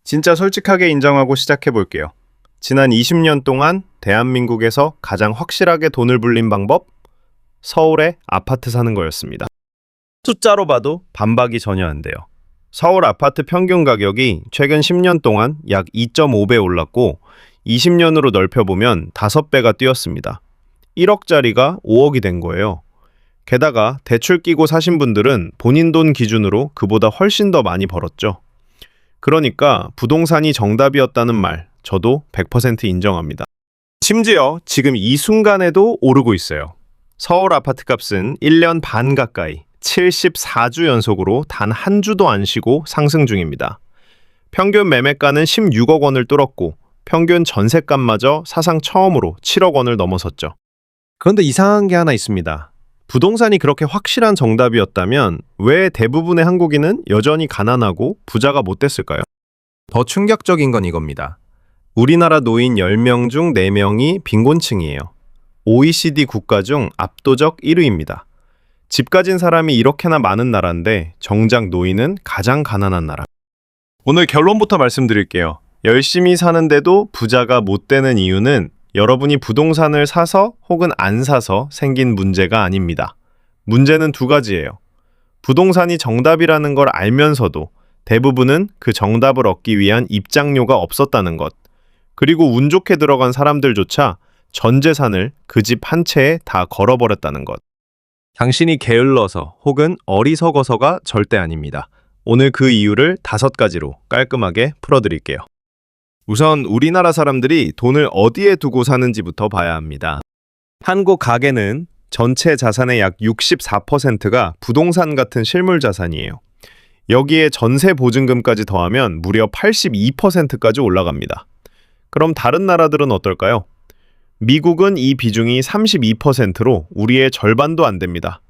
진짜 솔직하게 인정하고 시작해 볼게요. 지난 20년 동안 대한민국에서 가장 확실하게 돈을 불린 방법? 서울에 아파트 사는 거였습니다. 숫자로 봐도 반박이 전혀 안 돼요. 서울 아파트 평균 가격이 최근 10년 동안 약 2.5배 올랐고 20년으로 넓혀보면 5배가 뛰었습니다. 1억짜리가 5억이 된 거예요. 게다가 대출 끼고 사신 분들은 본인 돈 기준으로 그보다 훨씬 더 많이 벌었죠. 그러니까 부동산이 정답이었다는 말, 저도 100% 인정합니다. 심지어 지금 이 순간에도 오르고 있어요. 서울 아파트 값은 1년 반 가까이 74주 연속으로 단 한 주도 안 쉬고 상승 중입니다. 평균 매매가는 16억 원을 뚫었고 평균 전셋값마저 사상 처음으로 7억 원을 넘어섰죠. 그런데 이상한 게 하나 있습니다. 부동산이 그렇게 확실한 정답이었다면 왜 대부분의 한국인은 여전히 가난하고 부자가 못 됐을까요? 더 충격적인 건 이겁니다. 우리나라 노인 10명 중 4명이 빈곤층이에요. OECD 국가 중 압도적 1위입니다. 집 가진 사람이 이렇게나 많은 나라인데 정작 노인은 가장 가난한 나라. 오늘 결론부터 말씀드릴게요. 열심히 사는데도 부자가 못 되는 이유는 여러분이 부동산을 사서 혹은 안 사서 생긴 문제가 아닙니다. 문제는 두 가지예요. 부동산이 정답이라는 걸 알면서도 대부분은 그 정답을 얻기 위한 입장료가 없었다는 것. 그리고 운 좋게 들어간 사람들조차 전 재산을 그 집 한 채에 다 걸어버렸다는 것. 당신이 게을러서 혹은 어리석어서가 절대 아닙니다. 오늘 그 이유를 5가지로 깔끔하게 풀어드릴게요. 우선 우리나라 사람들이 돈을 어디에 두고 사는지부터 봐야 합니다. 한국 가계는 전체 자산의 약 64%가 부동산 같은 실물 자산이에요. 여기에 전세 보증금까지 더하면 무려 82%까지 올라갑니다. 그럼 다른 나라들은 어떨까요? 미국은 이 비중이 32%로 우리의 절반도 안 됩니다.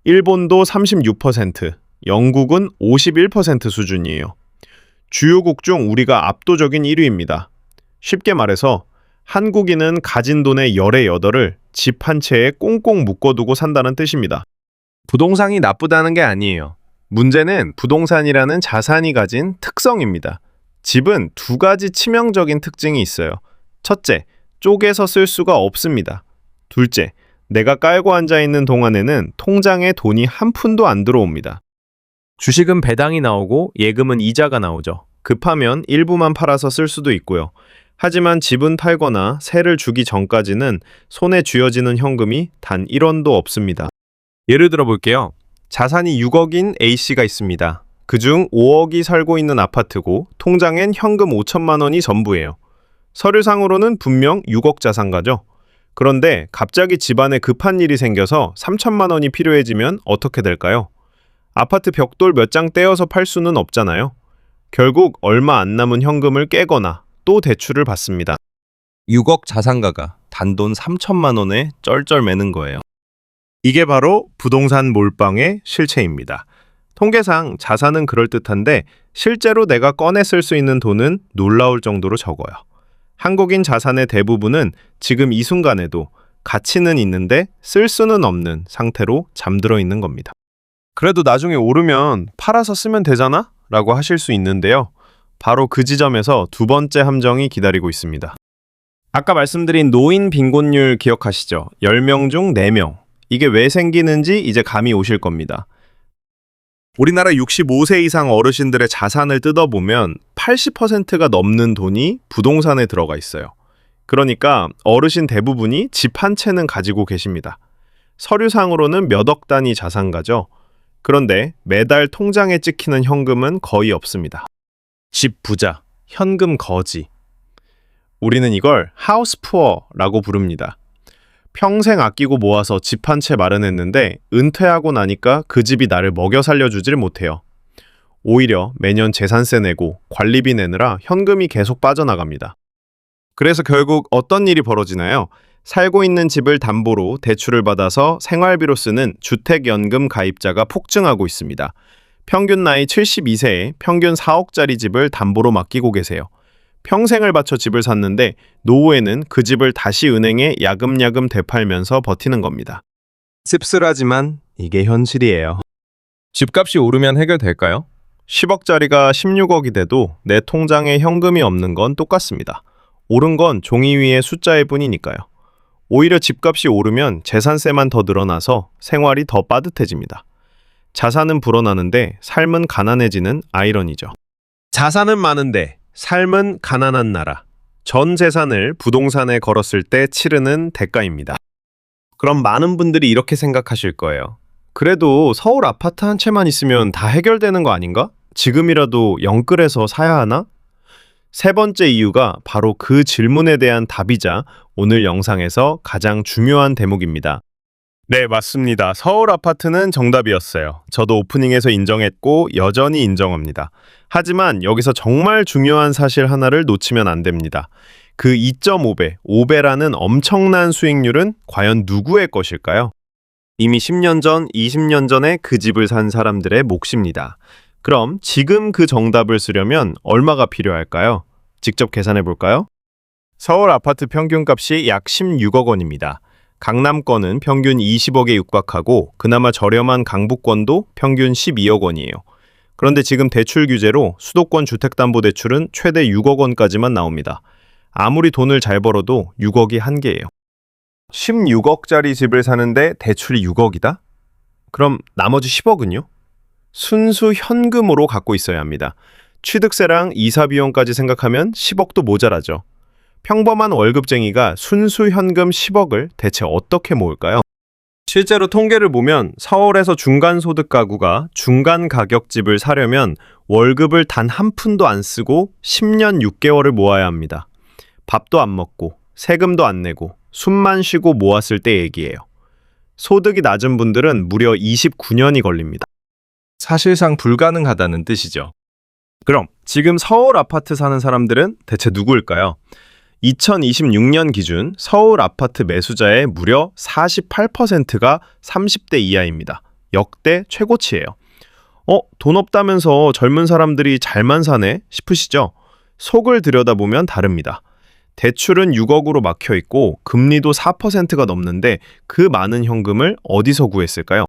일본도 36%, 영국은 51% 수준이에요. 주요국 중 우리가 압도적인 1위입니다. 쉽게 말해서 한국인은 가진 돈의 열의 8을 집 한 채에 꽁꽁 묶어두고 산다는 뜻입니다. 부동산이 나쁘다는 게 아니에요. 문제는 부동산이라는 자산이 가진 특성입니다. 집은 2가지 치명적인 특징이 있어요. 첫째, 쪼개서 쓸 수가 없습니다. 둘째, 내가 깔고 앉아있는 동안에는 통장에 돈이 한 푼도 안 들어옵니다. 주식은 배당이 나오고 예금은 이자가 나오죠. 급하면 일부만 팔아서 쓸 수도 있고요. 하지만 집은 팔거나 세를 주기 전까지는 손에 쥐어지는 현금이 단 1원도 없습니다. 예를 들어 볼게요. 자산이 6억인 A씨가 있습니다. 그중 5억이 살고 있는 아파트고 통장엔 현금 5천만 원이 전부예요. 서류상으로는 분명 6억 자산가죠. 그런데 갑자기 집안에 급한 일이 생겨서 3천만 원이 필요해지면 어떻게 될까요? 아파트 벽돌 몇 장 떼어서 팔 수는 없잖아요. 결국 얼마 안 남은 현금을 깨거나 또 대출을 받습니다. 6억 자산가가 단돈 3천만 원에 쩔쩔매는 거예요. 이게 바로 부동산 몰빵의 실체입니다. 통계상 자산은 그럴듯한데 실제로 내가 꺼내 쓸 수 있는 돈은 놀라울 정도로 적어요. 한국인 자산의 대부분은 지금 이 순간에도 가치는 있는데 쓸 수는 없는 상태로 잠들어 있는 겁니다. 그래도 나중에 오르면 팔아서 쓰면 되잖아? 라고 하실 수 있는데요. 바로 그 지점에서 2번째 함정이 기다리고 있습니다. 아까 말씀드린 노인 빈곤율 기억하시죠? 10명 중 4명. 이게 왜 생기는지 이제 감이 오실 겁니다. 우리나라 65세 이상 어르신들의 자산을 뜯어보면 80%가 넘는 돈이 부동산에 들어가 있어요. 그러니까 어르신 대부분이 집 한 채는 가지고 계십니다. 서류상으로는 몇 억 단위 자산가죠. 그런데 매달 통장에 찍히는 현금은 거의 없습니다. 집 부자, 현금 거지. 우리는 이걸 하우스 푸어라고 부릅니다. 평생 아끼고 모아서 집 한 채 마련했는데 은퇴하고 나니까 그 집이 나를 먹여 살려주질 못해요. 오히려 매년 재산세 내고 관리비 내느라 현금이 계속 빠져나갑니다. 그래서 결국 어떤 일이 벌어지나요? 살고 있는 집을 담보로 대출을 받아서 생활비로 쓰는 주택연금 가입자가 폭증하고 있습니다. 평균 나이 72세에 평균 4억짜리 집을 담보로 맡기고 계세요. 평생을 바쳐 집을 샀는데 노후에는 그 집을 다시 은행에 야금야금 되팔면서 버티는 겁니다. 씁쓸하지만 이게 현실이에요. 집값이 오르면 해결될까요? 10억짜리가 16억이 돼도 내 통장에 현금이 없는 건 똑같습니다. 오른 건 종이 위의 숫자일 뿐이니까요. 오히려 집값이 오르면 재산세만 더 늘어나서 생활이 더 빠듯해집니다. 자산은 불어나는데 삶은 가난해지는 아이러니죠. 자산은 많은데 삶은 가난한 나라. 전 재산을 부동산에 걸었을 때 치르는 대가입니다. 그럼 많은 분들이 이렇게 생각하실 거예요. 그래도 서울 아파트 한 채만 있으면 다 해결되는 거 아닌가? 지금이라도 영끌해서 사야 하나? 세 번째 이유가 바로 그 질문에 대한 답이자 오늘 영상에서 가장 중요한 대목입니다. 네, 맞습니다. 서울 아파트는 정답이었어요. 저도 오프닝에서 인정했고 여전히 인정합니다. 하지만 여기서 정말 중요한 사실 하나를 놓치면 안 됩니다. 그 2.5배, 5배라는 엄청난 수익률은 과연 누구의 것일까요? 이미 10년 전, 20년 전에 그 집을 산 사람들의 몫입니다. 그럼 지금 그 정답을 쓰려면 얼마가 필요할까요? 직접 계산해 볼까요? 서울 아파트 평균값이 약 16억 원입니다. 강남권은 평균 20억에 육박하고 그나마 저렴한 강북권도 평균 12억 원이에요. 그런데 지금 대출 규제로 수도권 주택담보대출은 최대 6억 원까지만 나옵니다. 아무리 돈을 잘 벌어도 6억이 한계예요. 16억짜리 집을 사는데 대출이 6억이다? 그럼 나머지 10억은요? 순수 현금으로 갖고 있어야 합니다. 취득세랑 이사 비용까지 생각하면 10억도 모자라죠. 평범한 월급쟁이가 순수 현금 10억을 대체 어떻게 모을까요? 실제로 통계를 보면 서울에서 중간소득 가구가 중간 가격 집을 사려면 월급을 단 한 푼도 안 쓰고 10년 6개월을 모아야 합니다. 밥도 안 먹고 세금도 안 내고 숨만 쉬고 모았을 때 얘기예요. 소득이 낮은 분들은 무려 29년이 걸립니다. 사실상 불가능하다는 뜻이죠. 그럼 지금 서울 아파트 사는 사람들은 대체 누구일까요? 2026년 기준 서울 아파트 매수자의 무려 48%가 30대 이하입니다. 역대 최고치예요. 돈 없다면서 젊은 사람들이 잘만 사네 싶으시죠? 속을 들여다보면 다릅니다. 대출은 6억으로 막혀 있고 금리도 4%가 넘는데 그 많은 현금을 어디서 구했을까요?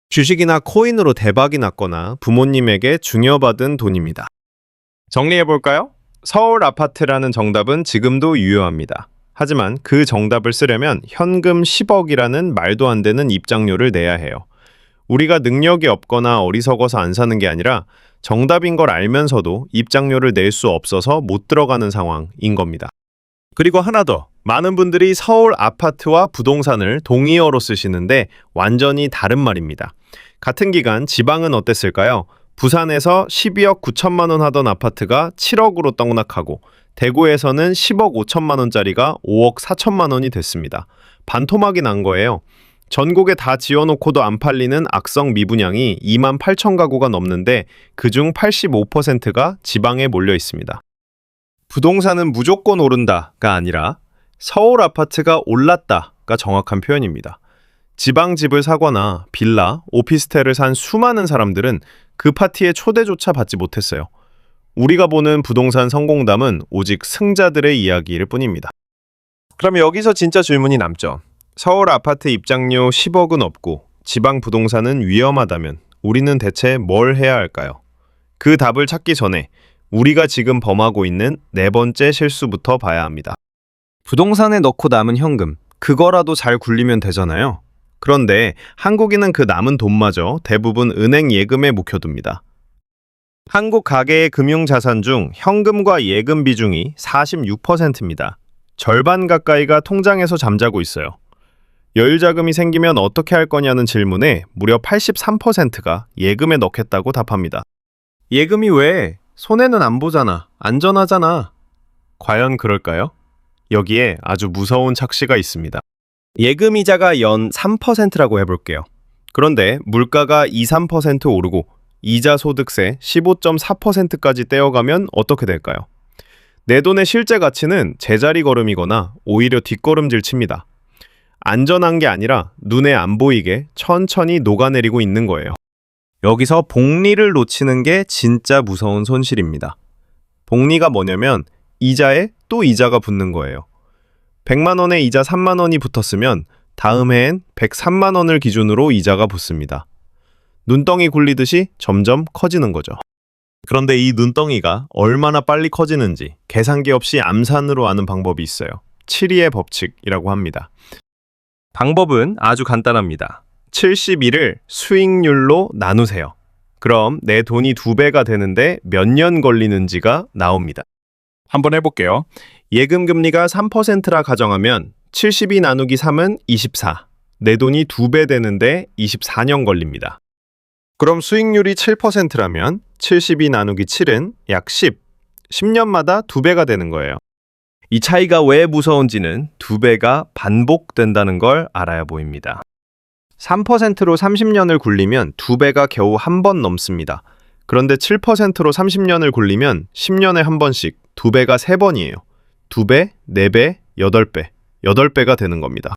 주식이나 코인으로 대박이 났거나 부모님에게 증여받은 돈입니다. 정리해볼까요? 서울 아파트라는 정답은 지금도 유효합니다. 하지만 그 정답을 쓰려면 현금 10억이라는 말도 안 되는 입장료를 내야 해요. 우리가 능력이 없거나 어리석어서 안 사는 게 아니라 정답인 걸 알면서도 입장료를 낼 수 없어서 못 들어가는 상황인 겁니다. 그리고 하나 더, 많은 분들이 서울 아파트와 부동산을 동의어로 쓰시는데 완전히 다른 말입니다. 같은 기간 지방은 어땠을까요? 부산에서 12억 9천만 원 하던 아파트가 7억으로 떡락하고 대구에서는 10억 5천만 원짜리가 5억 4천만 원이 됐습니다. 반토막이 난 거예요. 전국에 다 지어놓고도 안 팔리는 악성 미분양이 2만 8천 가구가 넘는데 그중 85%가 지방에 몰려 있습니다. 부동산은 무조건 오른다가 아니라 서울 아파트가 올랐다가 정확한 표현입니다. 지방 집을 사거나 빌라, 오피스텔을 산 수많은 사람들은 그 파티에 초대조차 받지 못했어요. 우리가 보는 부동산 성공담은 오직 승자들의 이야기일 뿐입니다. 그럼 여기서 진짜 질문이 남죠. 서울 아파트 입장료 10억은 없고 지방 부동산은 위험하다면 우리는 대체 뭘 해야 할까요? 그 답을 찾기 전에 우리가 지금 범하고 있는 네 번째 실수부터 봐야 합니다. 부동산에 넣고 남은 현금, 그거라도 잘 굴리면 되잖아요. 그런데 한국인은 그 남은 돈마저 대부분 은행 예금에 묵혀둡니다. 한국 가계의 금융자산 중 현금과 예금 비중이 46%입니다. 절반 가까이가 통장에서 잠자고 있어요. 여유자금이 생기면 어떻게 할 거냐는 질문에 무려 83%가 예금에 넣겠다고 답합니다. 예금이 왜? 손해는 안 보잖아. 안전하잖아. 과연 그럴까요? 여기에 아주 무서운 착시가 있습니다. 예금 이자가 연 3%라고 해볼게요. 그런데 물가가 2, 3% 오르고 이자 소득세 15.4%까지 떼어가면 어떻게 될까요? 내 돈의 실제 가치는 제자리 걸음이거나 오히려 뒷걸음질 칩니다. 안전한 게 아니라 눈에 안 보이게 천천히 녹아내리고 있는 거예요. 여기서 복리를 놓치는 게 진짜 무서운 손실입니다. 복리가 뭐냐면 이자에 또 이자가 붙는 거예요. 100만 원에 이자 3만 원이 붙었으면 다음 해엔 103만 원을 기준으로 이자가 붙습니다. 눈덩이 굴리듯이 점점 커지는 거죠. 그런데 이 눈덩이가 얼마나 빨리 커지는지 계산기 없이 암산으로 아는 방법이 있어요. 7-2의 법칙이라고 합니다. 방법은 아주 간단합니다. 72를 수익률로 나누세요. 그럼 내 돈이 2배가 되는데 몇 년 걸리는지가 나옵니다. 한번 해볼게요. 예금 금리가 3%라 가정하면 72 나누기 3은 24. 내 돈이 2배 되는데 24년 걸립니다. 그럼 수익률이 7%라면 72 나누기 7은 약 10. 10년마다 2배가 되는 거예요. 이 차이가 왜 무서운지는 2배가 반복된다는 걸 알아야 보입니다. 3%로 30년을 굴리면 2배가 겨우 한 번 넘습니다. 그런데 7%로 30년을 굴리면 10년에 한 번씩 2배가 3번이에요. 2배, 4배, 8배, 8배가 되는 겁니다.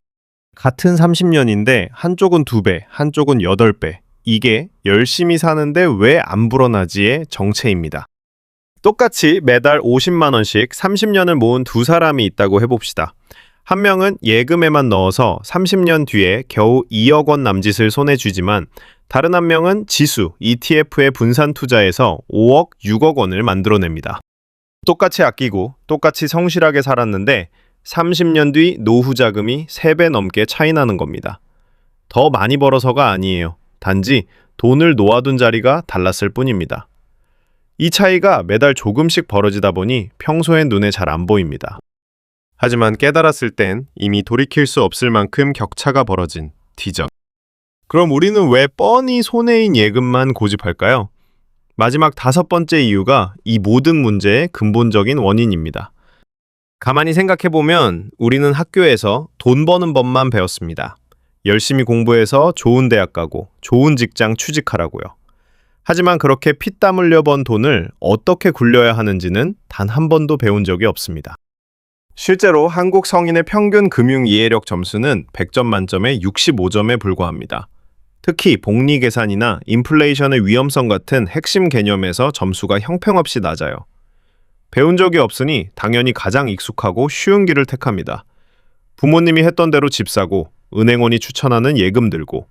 같은 30년인데 한쪽은 2배, 한쪽은 8배. 이게 열심히 사는데 왜 안 불어나지의 정체입니다. 똑같이 매달 50만 원씩 30년을 모은 두 사람이 있다고 해봅시다. 한 명은 예금에만 넣어서 30년 뒤에 겨우 2억 원 남짓을 손에 쥐지만 다른 한 명은 지수, ETF에 분산 투자해서 5억, 6억 원을 만들어냅니다. 똑같이 아끼고 똑같이 성실하게 살았는데 30년 뒤 노후 자금이 3배 넘게 차이 나는 겁니다. 더 많이 벌어서가 아니에요. 단지 돈을 놓아둔 자리가 달랐을 뿐입니다. 이 차이가 매달 조금씩 벌어지다 보니 평소엔 눈에 잘 안 보입니다. 하지만 깨달았을 땐 이미 돌이킬 수 없을 만큼 격차가 벌어진 뒤적. 그럼 우리는 왜 뻔히 손해인 예금만 고집할까요? 마지막 5번째 이유가 이 모든 문제의 근본적인 원인입니다. 가만히 생각해보면 우리는 학교에서 돈 버는 법만 배웠습니다. 열심히 공부해서 좋은 대학 가고 좋은 직장 취직하라고요. 하지만 그렇게 피땀 흘려 번 돈을 어떻게 굴려야 하는지는 단 한 번도 배운 적이 없습니다. 실제로 한국 성인의 평균 금융 이해력 점수는 100점 만점에 65점에 불과합니다. 특히 복리 계산이나 인플레이션의 위험성 같은 핵심 개념에서 점수가 형편없이 낮아요. 배운 적이 없으니 당연히 가장 익숙하고 쉬운 길을 택합니다. 부모님이 했던 대로 집 사고 은행원이 추천하는 예금 들고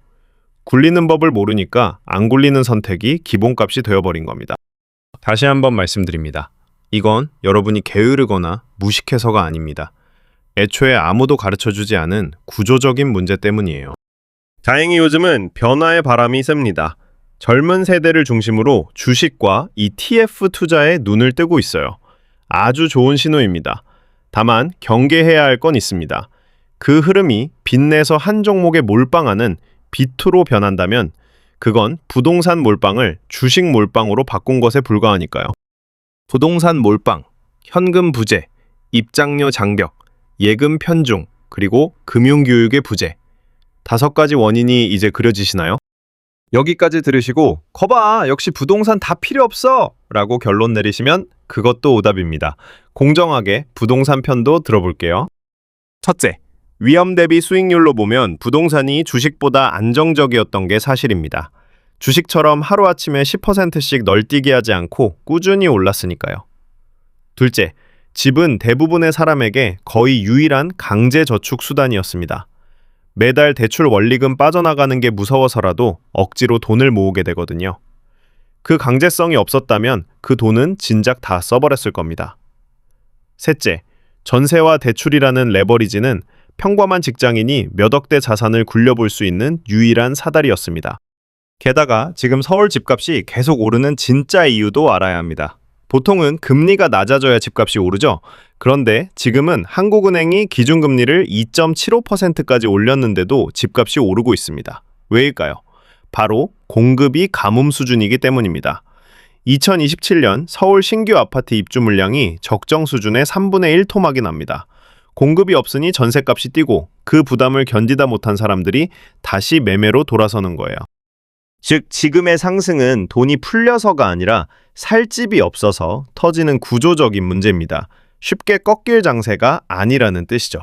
굴리는 법을 모르니까 안 굴리는 선택이 기본값이 되어버린 겁니다. 다시 한번 말씀드립니다. 이건 여러분이 게으르거나 무식해서가 아닙니다. 애초에 아무도 가르쳐주지 않은 구조적인 문제 때문이에요. 다행히 요즘은 변화의 바람이 셉니다. 젊은 세대를 중심으로 주식과 ETF 투자에 눈을 뜨고 있어요. 아주 좋은 신호입니다. 다만 경계해야 할 건 있습니다. 그 흐름이 빚내서 한 종목에 몰빵하는 비투로 변한다면 그건 부동산 몰빵을 주식 몰빵으로 바꾼 것에 불과하니까요. 부동산 몰빵, 현금 부재, 입장료 장벽, 예금 편중, 그리고 금융교육의 부재. 5가지 원인이 이제 그려지시나요? 여기까지 들으시고 거봐 역시 부동산 다 필요 없어 라고 결론 내리시면 그것도 오답입니다. 공정하게 부동산 편도 들어볼게요. 첫째, 위험 대비 수익률로 보면 부동산이 주식보다 안정적이었던 게 사실입니다. 주식처럼 하루아침에 10%씩 널뛰게 하지 않고 꾸준히 올랐으니까요. 둘째, 집은 대부분의 사람에게 거의 유일한 강제 저축 수단이었습니다. 매달 대출 원리금 빠져나가는 게 무서워서라도 억지로 돈을 모으게 되거든요. 그 강제성이 없었다면 그 돈은 진작 다 써버렸을 겁니다. 셋째, 전세와 대출이라는 레버리지는 평범한 직장인이 몇 억대 자산을 굴려볼 수 있는 유일한 사다리였습니다. 게다가 지금 서울 집값이 계속 오르는 진짜 이유도 알아야 합니다. 보통은 금리가 낮아져야 집값이 오르죠. 그런데 지금은 한국은행이 기준금리를 2.75%까지 올렸는데도 집값이 오르고 있습니다. 왜일까요? 바로 공급이 가뭄 수준이기 때문입니다. 2027년 서울 신규 아파트 입주 물량이 적정 수준의 3분의 1 토막이 납니다. 공급이 없으니 전셋값이 뛰고 그 부담을 견디다 못한 사람들이 다시 매매로 돌아서는 거예요. 즉 지금의 상승은 돈이 풀려서가 아니라 살 집이 없어서 터지는 구조적인 문제입니다. 쉽게 꺾일 장세가 아니라는 뜻이죠.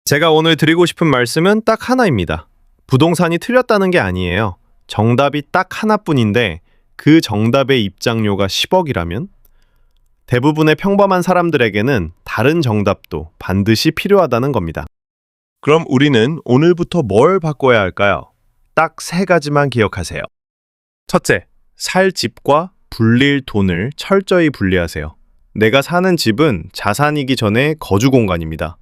제가 오늘 드리고 싶은 말씀은 딱 하나입니다. 부동산이 틀렸다는 게 아니에요. 정답이 딱 하나뿐인데 그 정답의 입장료가 10억이라면 대부분의 평범한 사람들에게는 다른 정답도 반드시 필요하다는 겁니다. 그럼 우리는 오늘부터 뭘 바꿔야 할까요? 딱 3가지만 기억하세요. 첫째, 살 집과 불릴 돈을 철저히 분리하세요. 내가 사는 집은 자산이기 전에 거주 공간입니다.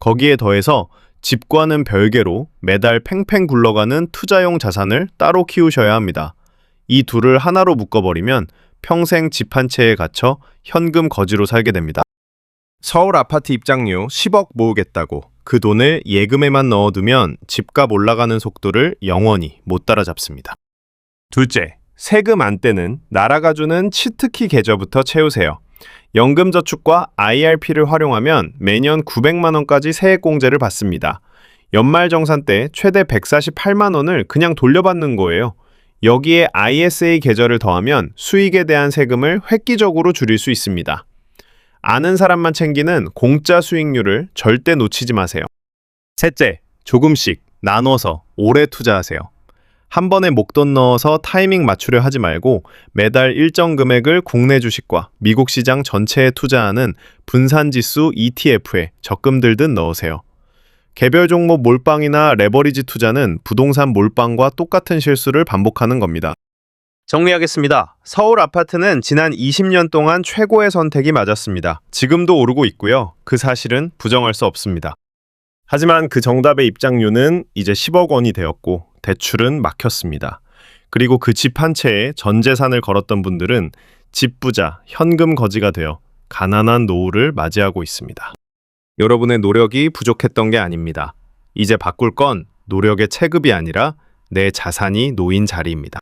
거기에 더해서 집과는 별개로 매달 팽팽 굴러가는 투자용 자산을 따로 키우셔야 합니다. 이 둘을 하나로 묶어버리면 평생 집 한 채에 갇혀 현금 거지로 살게 됩니다. 서울 아파트 입장료 10억 모으겠다고 그 돈을 예금에만 넣어두면 집값 올라가는 속도를 영원히 못 따라잡습니다. 둘째, 세금 안 떼는 나라가 주는 치트키 계좌부터 채우세요. 연금저축과 IRP를 활용하면 매년 900만 원까지 세액공제를 받습니다. 연말정산 때 최대 148만 원을 그냥 돌려받는 거예요. 여기에 ISA 계좌를 더하면 수익에 대한 세금을 획기적으로 줄일 수 있습니다. 아는 사람만 챙기는 공짜 수익률을 절대 놓치지 마세요. 셋째, 조금씩 나눠서 오래 투자하세요. 한 번에 목돈 넣어서 타이밍 맞추려 하지 말고 매달 일정 금액을 국내 주식과 미국 시장 전체에 투자하는 분산지수 ETF에 적금 들듯 넣으세요. 개별 종목 몰빵이나 레버리지 투자는 부동산 몰빵과 똑같은 실수를 반복하는 겁니다. 정리하겠습니다. 서울 아파트는 지난 20년 동안 최고의 선택이 맞았습니다. 지금도 오르고 있고요. 그 사실은 부정할 수 없습니다. 하지만 그 정답의 입장료는 이제 10억 원이 되었고 대출은 막혔습니다. 그리고 그 집 한 채에 전 재산을 걸었던 분들은 집 부자, 현금 거지가 되어 가난한 노후를 맞이하고 있습니다. 여러분의 노력이 부족했던 게 아닙니다. 이제 바꿀 건 노력의 체급이 아니라 내 자산이 놓인 자리입니다.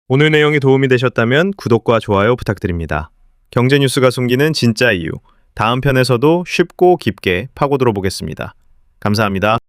오늘 내용이 도움이 되셨다면 구독과 좋아요 부탁드립니다. 경제뉴스가 숨기는 진짜 이유, 다음 편에서도 쉽고 깊게 파고들어 보겠습니다. 감사합니다.